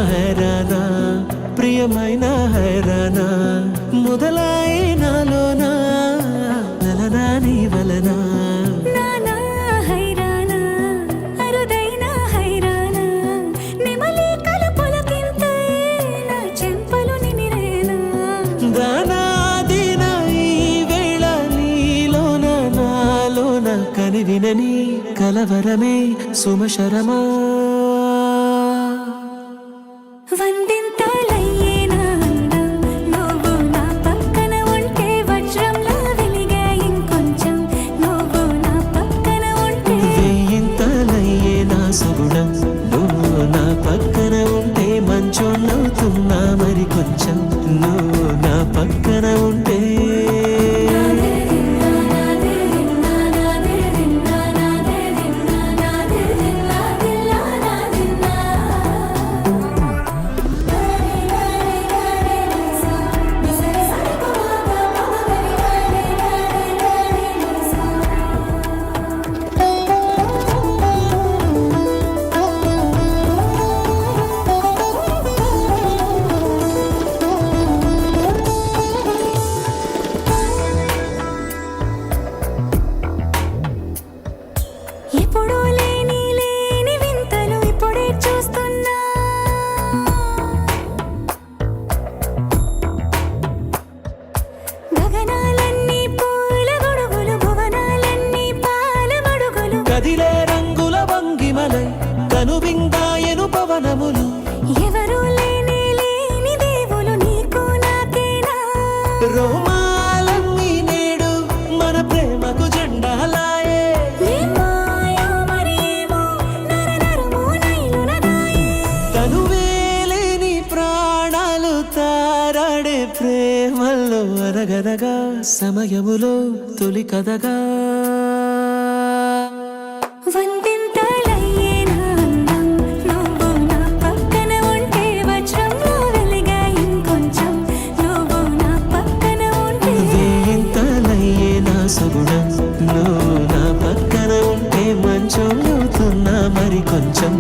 హైరానా ప్రియమైన హైరానా మొదలాయి నాలోనా నలనా నీ వలనా కనివినని కలవరమే సుమశరమా సగుణం నువ్వు నా పక్కన ఉంటే మంచోళ్ళవుతున్నా మరి కొంచెం నువ్వు నా పక్కన ఉంటే ఎప్పుడూ లేని వింతలు ఇప్పుడే చూస్తున్నా గగనాలన్నీ పూల గొడుగులు భువనాలన్నీ పాల మడుగులు కదిలే రంగుల వంగిమలై కనువిందాయను పవనములు ఎవరూ లేని దేవులు నీకు నాకేనా రోమాలన్నీ నేడు మన ప్రేమకు జెండాలాయే తారాడే ప్రేమల్లో అరగదగా సమయములో తొలి కదగా వందింతలయ్యేనా అందం నువ్వు నా పక్కన ఉంటే వజ్రంలో వెలిగా ఇంకొంచెం నువ్వు నా పక్కన ఉంటే వేయింతలయ్యేనా సగుణం నువ్వు నా పక్కన ఉంటే మంచోళ్ళవుతున్నా మరి కొంచెం